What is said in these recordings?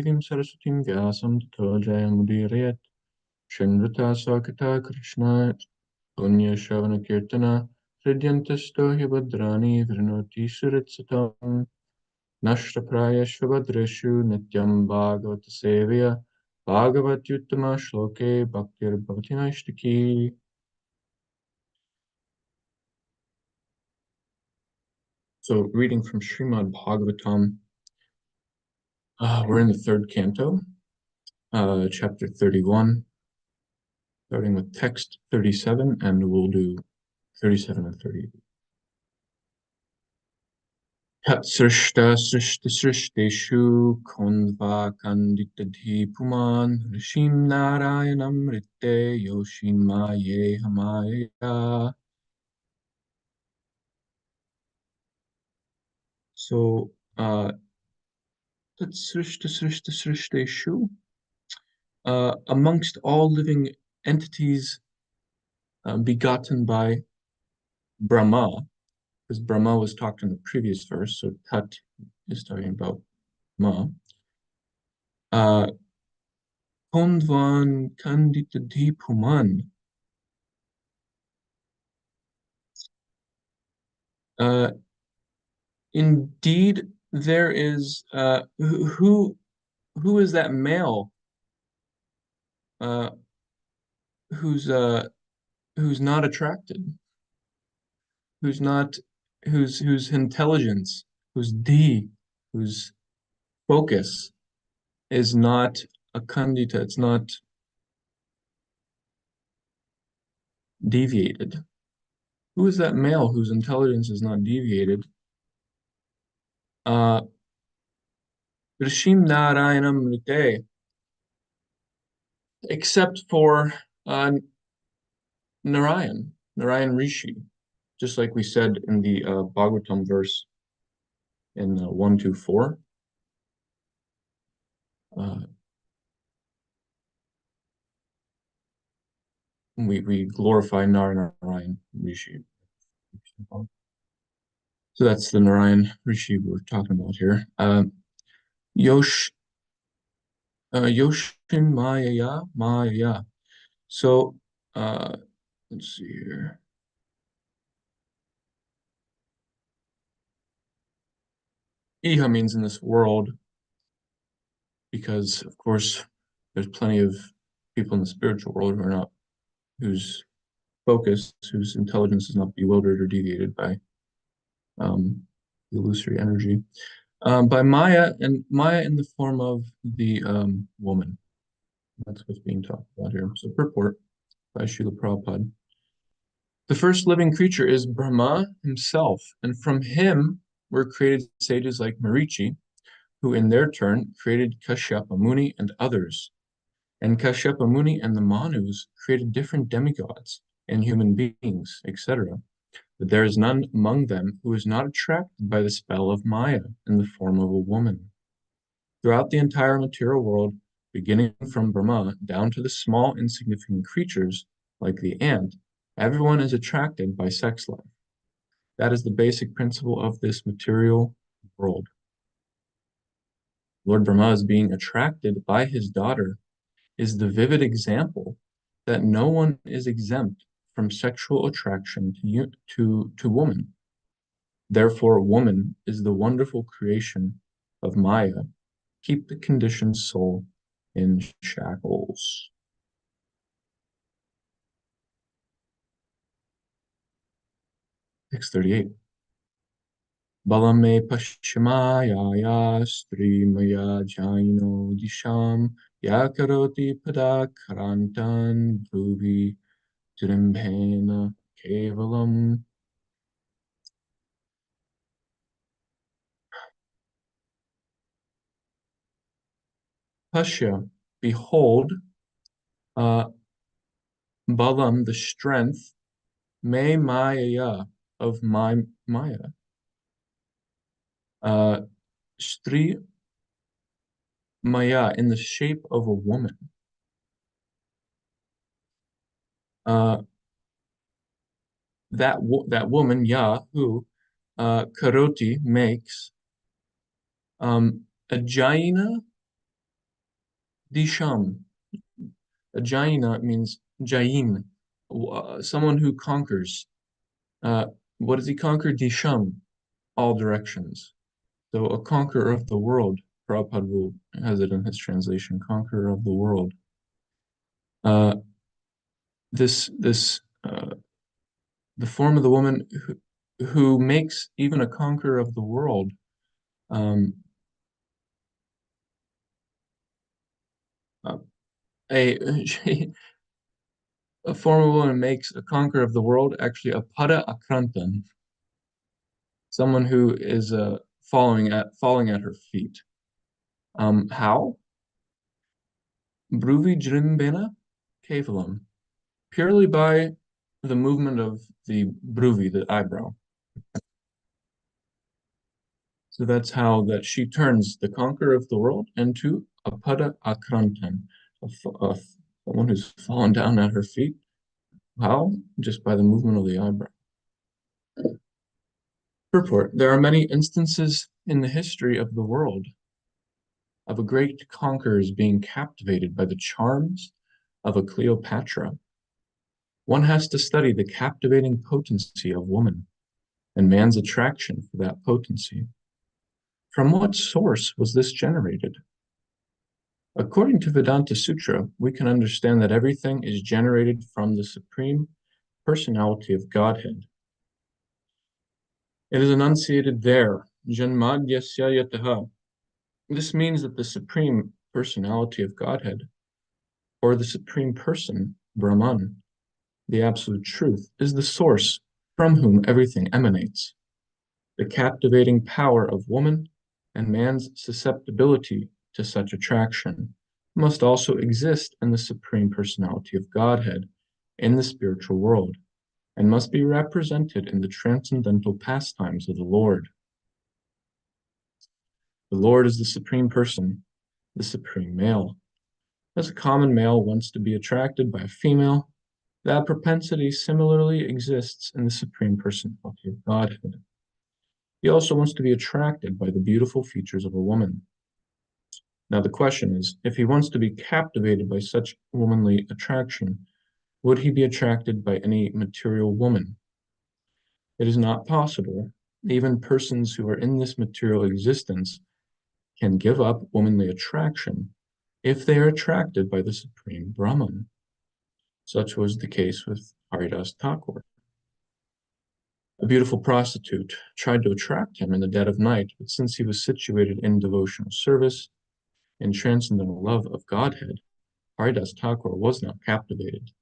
सरस्वतीं व्यासं ततो जयमुदीरयेत् शृण्वता स्वागता कृष्ण पुण्यश्रवणकीर्तना हृद्यन्तस्तो हि भद्राणि वृणोति सुहृत्सतम् नष्टप्रायश्च भद्रेषु नित्यं भागवतसेवया भागवत्युत्तमश्लोके भक्तिर्भवति नैष्टिकी. So reading from Srimad Bhagavatam, we're in the third canto, chapter 31, starting with text 37, and we'll do 37 and 38. Tatsrishta srishta srishteshu kondva kanditadhi puman rishim narayanam ritte yoshin maye hamaya. So, tatsrishta srishta srishteshu, amongst all living entities begotten by Brahma, because Brahma was talked in the previous verse, so Tat is talking about Ma. Kondvan Kanditadhi Puman. Indeed, there is who is that male uh, who's not attracted, who's not whose intelligence, whose focus is not a kandita, it's not deviated. Who is that male whose intelligence is not deviated? Rishim Narayanam Rite, except for Narayan Rishi, just like we said in the Bhagavatam verse in 124. We glorify Narayan Rishi. So that's the Narayan Rishi we're talking about here. Yoshin Maya. So let's see here. Iha means in this world, because of course there's plenty of people in the spiritual world whose focus, whose intelligence is not bewildered or deviated by the illusory energy. By Maya, and Maya in the form of the woman. That's what's being talked about here. So purport by Srila Prabhupada. The first living creature is Brahma himself, and from him were created sages like Marichi, who in their turn created Kashyapa Muni and others. And Kashyapa Muni and the Manus created different demigods and human beings, etc. But there is none among them who is not attracted by the spell of Maya in the form of a woman. Throughout the entire material world, beginning from Brahma down to the small insignificant creatures like the ant, everyone is attracted by sex life. That is the basic principle of this material world. Lord Brahma is being attracted by his daughter is the vivid example that no one is exempt from sexual attraction to woman. Therefore, woman is the wonderful creation of Maya. Keep the conditioned soul in shackles. Text 38. Balame Pashimaya Strimaya Jaino Disham Yakaroti Padakarantan Bhuvi Drimbhena Kevalam. Pashya, behold, Balam, the strength, May Maya, of my Maya. Stri Maya, in the shape of a woman. That woman, Ya, who, Karoti, makes, a jaina Disham. A Jaina means Jain, someone who conquers. Uh, what does he conquer? Disham, all directions. So a conqueror of the world. Prabhupada has it in his translation, conqueror of the world. Uh, this the form of the woman who makes even a conqueror of the world um, uh, a a form of woman makes a conqueror of the world actually a pada akrantan, someone who is falling at her feet. How? Bruvi jrimbena kevalam, purely by the movement of the bruvi, the eyebrow. So that's how that she turns the conqueror of the world into a pada akrantan, someone who's fallen down at her feet. How? Just by the movement of the eyebrow. Purport. There are many instances in the history of the world of a great conquerors being captivated by the charms of a Cleopatra. One has to study the captivating potency of woman and man's attraction for that potency. From what source was this generated? According to Vedanta Sutra, we can understand that everything is generated from the Supreme Personality of Godhead. It is enunciated there, Janmadyasya yataha. This means that the Supreme Personality of Godhead, or the Supreme Person, Brahman, the Absolute Truth, is the source from whom everything emanates. The captivating power of woman and man's susceptibility to such attraction must also exist in the Supreme Personality of Godhead in the spiritual world, and must be represented in the transcendental pastimes of the Lord. The Lord is the Supreme Person, the Supreme Male. As a common male wants to be attracted by a female, that propensity similarly exists in the Supreme Personality of Godhead. He also wants to be attracted by the beautiful features of a woman. Now the question is, if he wants to be captivated by such womanly attraction, would he be attracted by any material woman? It is not possible. Even persons who are in this material existence can give up womanly attraction if they are attracted by the Supreme Brahman. Such was the case with Haridas Thakur. A beautiful prostitute tried to attract him in the dead of night, but since he was situated in devotional service, in transcendental love of Godhead, Haridas Thakur was not captivated.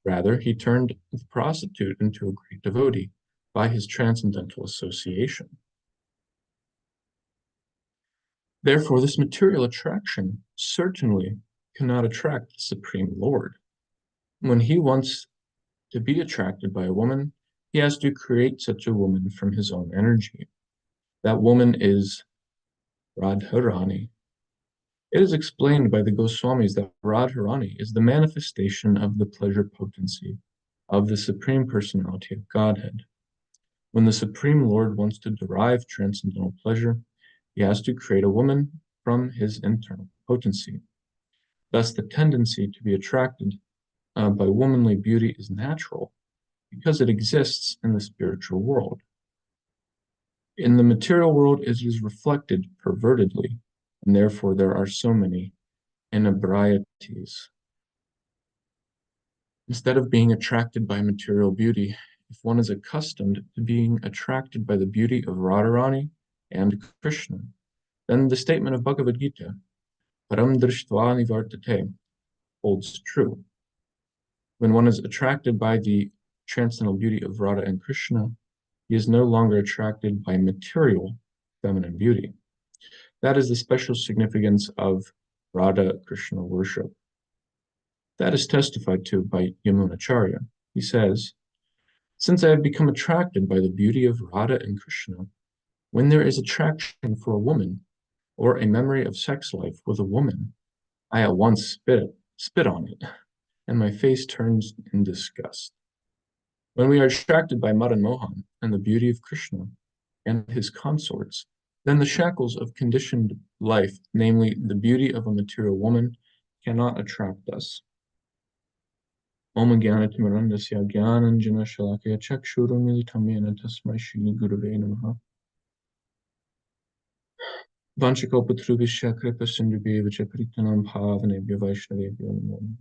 Rather, he turned the prostitute into a great devotee by his transcendental association. Therefore, this material attraction certainly cannot attract the Supreme Lord. When he wants to be attracted by a woman, he has to create such a woman from his own energy. That woman is Radharani. It is explained by the Goswamis that Radharani is the manifestation of the pleasure potency of the Supreme Personality of Godhead. When the Supreme Lord wants to derive transcendental pleasure, he has to create a woman from his internal potency. Thus, the tendency to be attracted by womanly beauty is natural because it exists in the spiritual world. In the material world, it is reflected pervertedly, and therefore there are so many inebrieties. Instead of being attracted by material beauty, if one is accustomed to being attracted by the beauty of Radharani and Krishna, then the statement of Bhagavad Gita, Param Drishtva Nivartate, holds true. When one is attracted by the transcendental beauty of Radha and Krishna, he is no longer attracted by material feminine beauty. That is the special significance of Radha Krishna worship. That is testified to by Yamunacharya. He says, since I have become attracted by the beauty of Radha and Krishna, when there is attraction for a woman or a memory of sex life with a woman, I at once spit on it, and my face turns in disgust. When we are attracted by Madan Mohan and the beauty of Krishna and his consorts, then the shackles of conditioned life, namely the beauty of a material woman cannot attract us. Om Jnana-timirandasya Jnananjana Shalakaya Chakshurumilitam Yena Tasmai Shri Gurave Namaha. Vanchakalpatarubhishya Kripasindhubhyevacha Paritanam Bhavanebhyo Vaishnavebhyo Namo Namaha.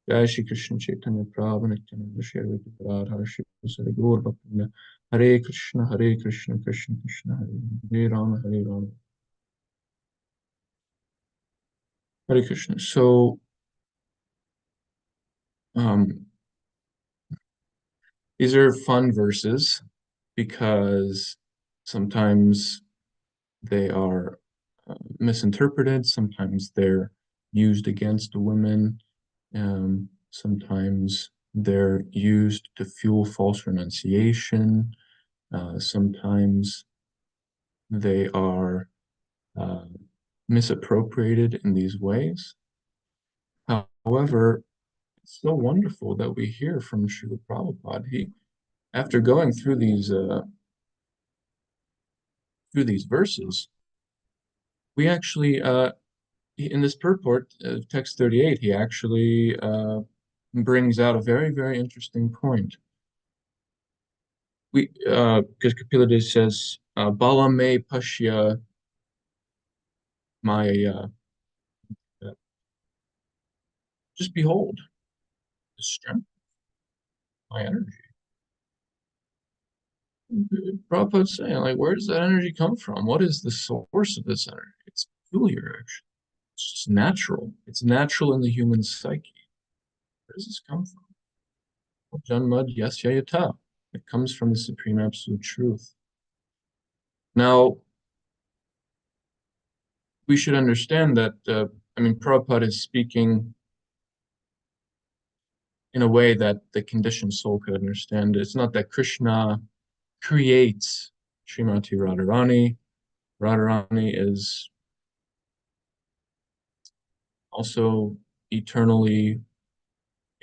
Jai Shri Krishna Chaitanya Prabhu Nityananda Shri Advaita Gadadhar Sri Gaur Bhaktivinoda Hare Krishna Krishna Krishna Hare Rama Hare Rama Hare Krishna. So um, these are fun verses because sometimes they are misinterpreted, sometimes they're used against women, sometimes they're used to fuel false renunciation, sometimes they are misappropriated in these ways. However, it's so wonderful that we hear from Srila Prabhupada. After going through these verses, we actually in this purport, text 38, he actually brings out a very, very interesting point. Because Kapila says, Bala me pashya maya, just behold the strength of my energy. Prabhupada's saying, like, where does that energy come from? What is the source of this energy? It's peculiar, actually. It's just natural. It's natural in the human psyche. Where does this come from? Janmad yasya yata. It comes from the Supreme Absolute Truth. Now, we should understand that, Prabhupada is speaking in a way that the conditioned soul could understand. It's not that Krishna creates Srimati Radharani. Radharani is also eternally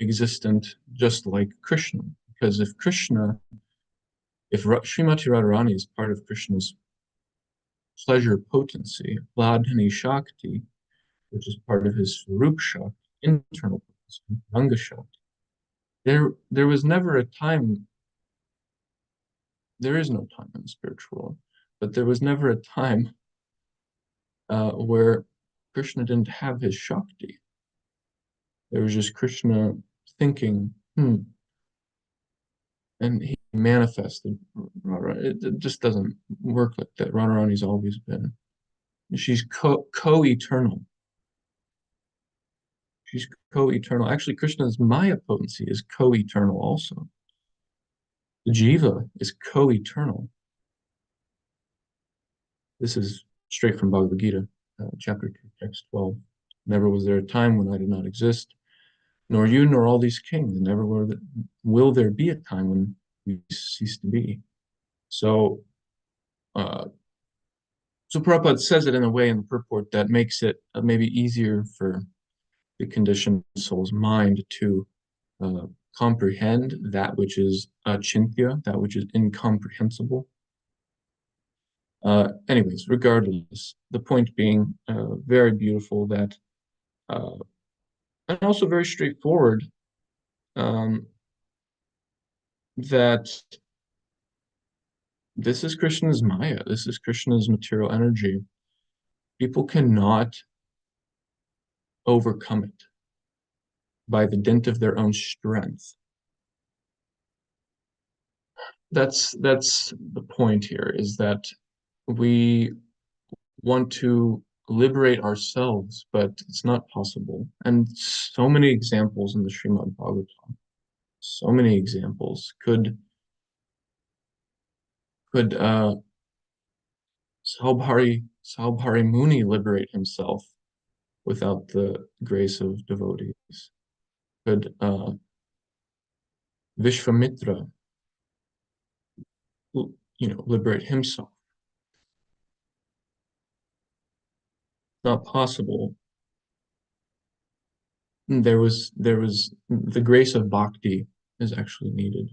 existent, just like Krishna. Because if Srimati Radharani is part of Krishna's pleasure potency, Vladhani Shakti, which is part of his Swarup Shakti, internal potency, Ranga Shakti, there was never a time, there is no time in the spiritual world, but there was never a time where Krishna didn't have his Shakti. There was just Krishna thinking, and he manifested Radharani. It just doesn't work like that. Radharani's always been. She's co-eternal. She's co-eternal. Actually, Krishna's Maya potency is co-eternal also. The Jiva is co-eternal. This is straight from Bhagavad Gita, chapter 2, text 12. Never was there a time when I did not exist, nor you nor all these kings. Never will there be a time when we cease to be. So, so Prabhupada says it in a way in the purport that makes it maybe easier for the conditioned soul's mind to comprehend that which is achintya, that which is incomprehensible. Anyways, regardless, the point being very beautiful that, and also very straightforward, that this is Krishna's Maya, this is Krishna's material energy. People cannot overcome it by the dint of their own strength. That's the point here, is that we want to liberate ourselves, but it's not possible. And so many examples in the Srimad Bhagavatam, so many examples. Could Saubhari Muni liberate himself without the grace of devotees? Could Vishvamitra, liberate himself? Not possible. There was the grace of bhakti is actually needed.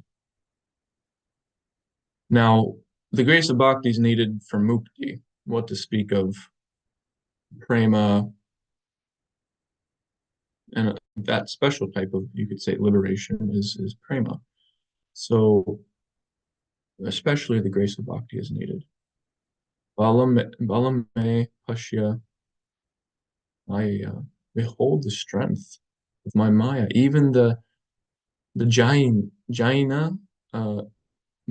Now, the grace of bhakti is needed for mukti. What to speak of prema, And that special type of, you could say, liberation is prema. So especially the grace of bhakti is needed. Balam me pashya, I behold the strength of my Maya. Even the Jaina, uh,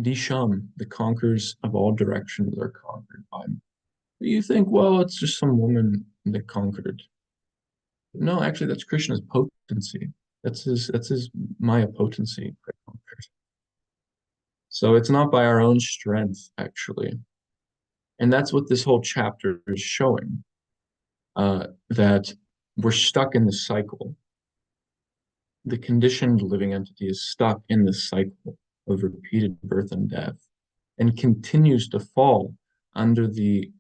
Disham, the conquerors of all directions, are conquered by me. You think, well, it's just some woman that conquered. No, actually, that's Krishna's potency. That's his Maya potency. So it's not by our own strength, actually. And that's what this whole chapter is showing, that we're stuck in the cycle. The conditioned living entity is stuck in the cycle of repeated birth and death and continues to fall under the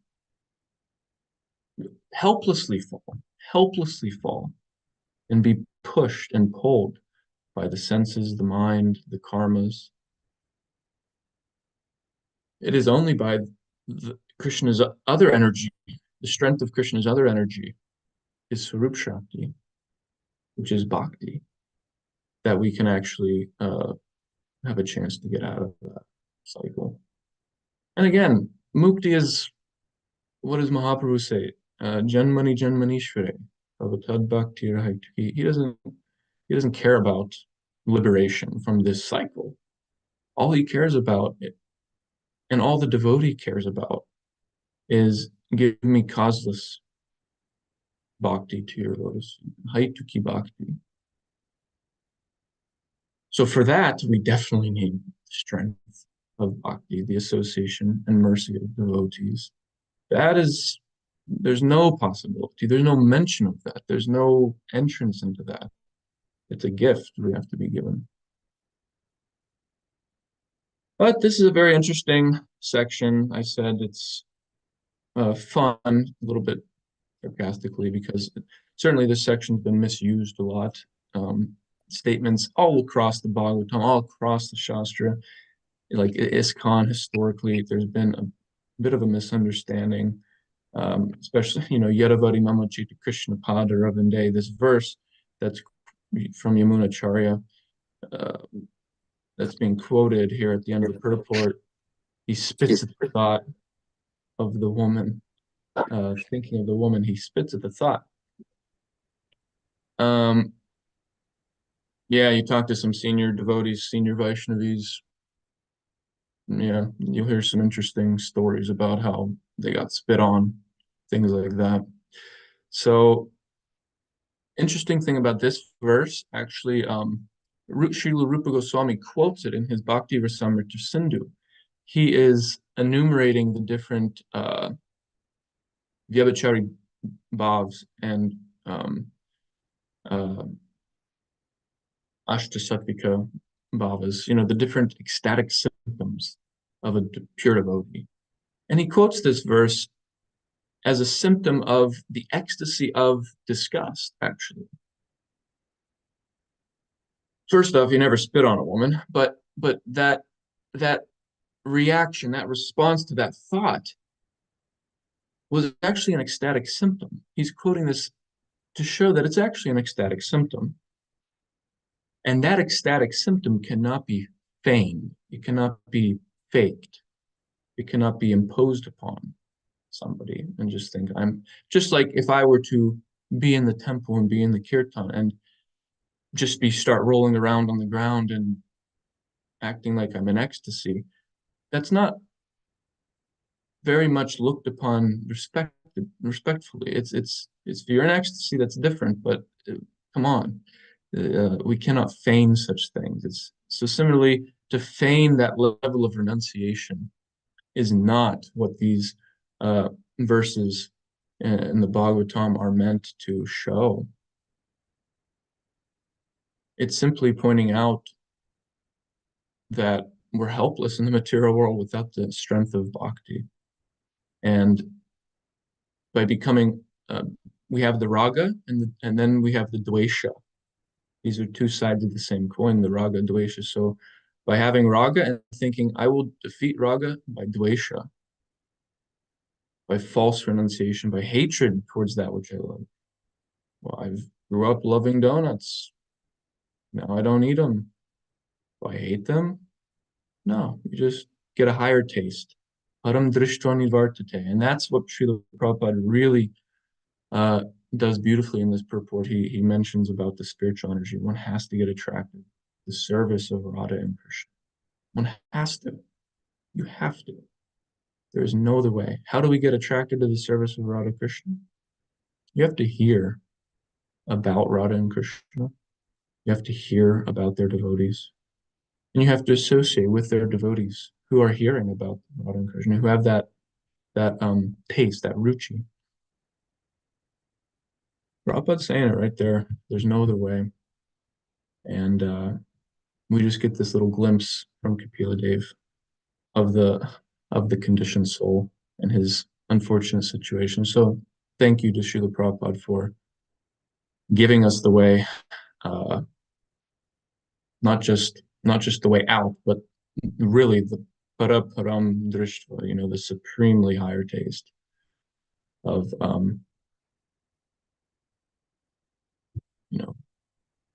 helplessly fall, helplessly fall, and be pushed and pulled by the senses, the mind, the karmas. It is only by Krishna's other energy, the strength of Krishna's other energy is Swarup Shakti, which is bhakti, that we can actually have a chance to get out of that cycle. And again, mukti is, what does Mahaprabhu say? Janmani Janmanishvare, Avatad Bhakti Rahituki. He doesn't care about liberation from this cycle. All he cares about, and all the devotee cares about, is give me causeless bhakti to your lotus, Haituki Bhakti. So for that, we definitely need the strength of bhakti, the association and mercy of devotees. That is, there's no possibility, there's no mention of that, there's no entrance into that. It's a gift we have to be given. But this is a very interesting section. I said it's fun, a little bit sarcastically, because certainly this section's been misused a lot. Statements all across the Bhagavatam, all across the Shastra, like ISKCON historically, there's been a bit of a misunderstanding, especially, Yadavari Mamachita Krishna Pada Ravinde, this verse that's from Yamunacharya, uh, that's being quoted here at the end of the purport. He spits at the thought of the woman, thinking of the woman, he spits at the thought. Yeah, you talk to some senior devotees, senior Vaishnavis, yeah, you'll hear some interesting stories about how they got spit on, things like that. So, interesting thing about this verse, actually, Srila Rupa Goswami quotes it in his Bhakti Rasamrita Sindhu. He is enumerating the different Vyabhachari bhavs and uh, Ashtasatvika bhavas, the different ecstatic symptoms of a pure devotee. And he quotes this verse as a symptom of the ecstasy of disgust, actually. First off, he never spit on a woman, but that reaction, that response to that thought was actually an ecstatic symptom. He's quoting this to show that it's actually an ecstatic symptom. And that ecstatic symptom cannot be feigned. It cannot be faked. It cannot be imposed upon somebody and just think I'm just like if I were to be in the temple and be in the kirtan and just start rolling around on the ground and acting like I'm in ecstasy. That's not very much looked upon respectfully. It's if you're in ecstasy, that's different. But come on, we cannot feign such things. It's so similarly to feign that level of renunciation is not what these verses in the Bhagavatam are meant to show. It's simply pointing out that we're helpless in the material world without the strength of bhakti. And by becoming, we have the raga and then we have the dvesha. These are two sides of the same coin, the raga, dvesha. So by having raga and thinking, I will defeat raga by dvesha, by false renunciation, by hatred towards that which I love. Well, I grew up loving donuts. Now I don't eat them. Do I hate them? No, you just get a higher taste. Param drishtva nivartate. And that's what Srila Prabhupada really uh, does beautifully in this purport. He mentions about the spiritual energy. One has to get attracted to the service of Radha and Krishna. One has to. You have to. There is no other way. How do we get attracted to the service of Radha Krishna? You have to hear about Radha and Krishna. You have to hear about their devotees. And you have to associate with their devotees who are hearing about Radha and Krishna, who have that taste, that ruchi. Prabhupada's saying it right there. There's no other way. And we just get this little glimpse from Kapila Dev of the conditioned soul and his unfortunate situation. So thank you to Srila Prabhupada for giving us the way, uh, not just the way out, but really the paraparam drishtva, the supremely higher taste of you know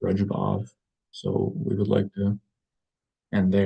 Rajabhav. So we would like to end there.